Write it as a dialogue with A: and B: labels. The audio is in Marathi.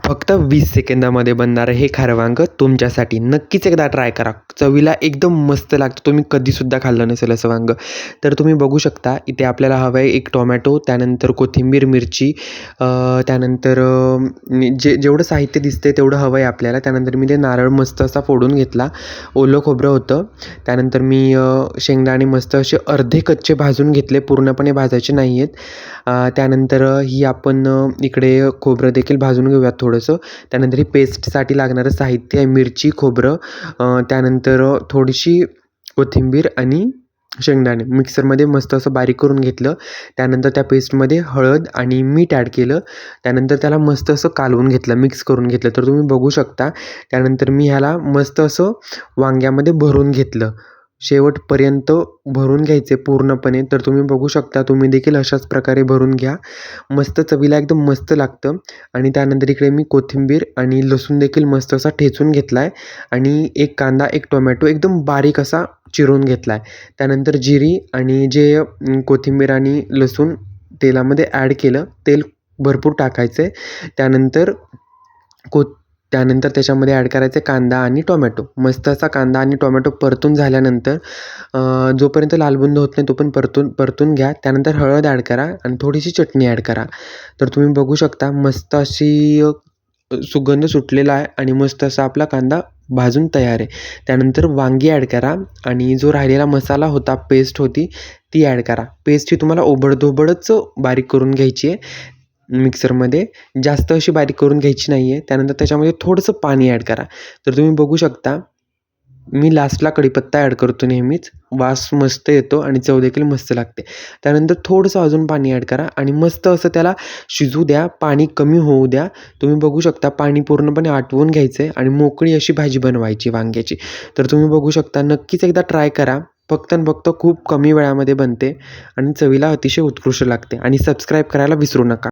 A: फक्त 20 सेकंदामध्ये बनणारं हे खारं वांगं तुमच्यासाठी. नक्कीच एकदा ट्राय करा. चवीला एकदम मस्त लागतं. तुम्ही कधीसुद्धा खाल्लं नसेल असं वांगं. तर तुम्ही बघू शकता इथे आपल्याला हवं आहे एक टोमॅटो, त्यानंतर कोथिंबीर, मिरची, त्यानंतर जेवढं साहित्य दिसते तेवढं हवं आहे आपल्याला. त्यानंतर मी ते नारळ मस्त असा फोडून घेतला. ओलं खोबरं होतं. त्यानंतर मी शेंगदाणे मस्त असे अर्धे कच्चे भाजून घेतले, पूर्णपणे भाजायचे नाही आहेत. त्यानंतर ही आपण इकडे खोबरं देखील भाजून घेऊयात थोडंसं. त्यानंतर ही पेस्टसाठी लागणारं साहित्य आहे मिरची, खोबरं, त्यानंतर थोडीशी कोथिंबीर आणि शेंगदाणे मिक्सरमध्ये मस्त असं बारीक करून घेतलं. त्यानंतर त्या पेस्टमध्ये हळद आणि मीठ ॲड केलं. त्यानंतर त्याला मस्त असं कालवून घेतलं, मिक्स करून घेतलं. तर तुम्ही बघू शकता. त्यानंतर मी ह्याला मस्त असं वांग्यामध्ये भरून घेतलं. शेवटपर्यंत भरून घ्यायचे पूर्णपणे. तर तुम्ही बघू शकता, तुम्ही देखील अशाच प्रकारे भरून घ्या. मस्त चवीला एकदम मस्त लागतं. आणि त्यानंतर इकडे मी कोथिंबीर आणि लसूण देखील मस्त असा ठेचून घेतला आहे आणि एक कांदा, एक टोमॅटो एकदम बारीक असा चिरून घेतला आहे. त्यानंतर जिरी आणि जे कोथिंबीर आणि लसूण तेलामध्ये ॲड केलं. तेल भरपूर टाकायचं आहे. त्यानंतर त्यानंतर त्याच्यामध्ये ॲड करायचे कांदा आणि टोमॅटो. मस्त असा कांदा आणि टोमॅटो परतून झाल्यानंतर जोपर्यंत लालबुंद होत नाही तोपर्यंत परतून घ्या. त्यानंतर हळद ॲड करा आणि थोडीशी चटणी ॲड करा. तर तुम्ही बघू शकता मस्त अशी सुगंध सुटलेला आहे आणि मस्त असा आपला कांदा भाजून तयार आहे. त्यानंतर वांगी ॲड करा आणि जो राहिलेला मसाला होता, पेस्ट होती ती ॲड करा. पेस्ट ही तुम्हाला ओबडधोबडच बारीक करून घ्यायची आहे मिक्सरमध्ये. जास्त अशी बारीक करून घ्यायची नाही आहे. त्यानंतर त्याच्यामध्ये थोडंसं पाणी ॲड करा. तर तुम्ही बघू शकता मी लास्टला कढीपत्ता ॲड करतो नेहमीच. वास मस्त येतो आणि चव देखील मस्त लागते. त्यानंतर थोडंसं अजून पाणी ॲड करा आणि मस्त असं त्याला शिजू द्या. पाणी कमी होऊ द्या. तुम्ही बघू शकता पाणी पूर्णपणे आटवून घ्यायचं आहे आणि मोकळी अशी भाजी बनवायची वांग्याची. तर तुम्ही बघू शकता. नक्कीच एकदा ट्राय करा. फक्त आणि फक्त खूप कमी वेळामध्ये बनते आणि चवीला अतिशय उत्कृष्ट लागते. आणि सबस्क्राईब करायला विसरू नका.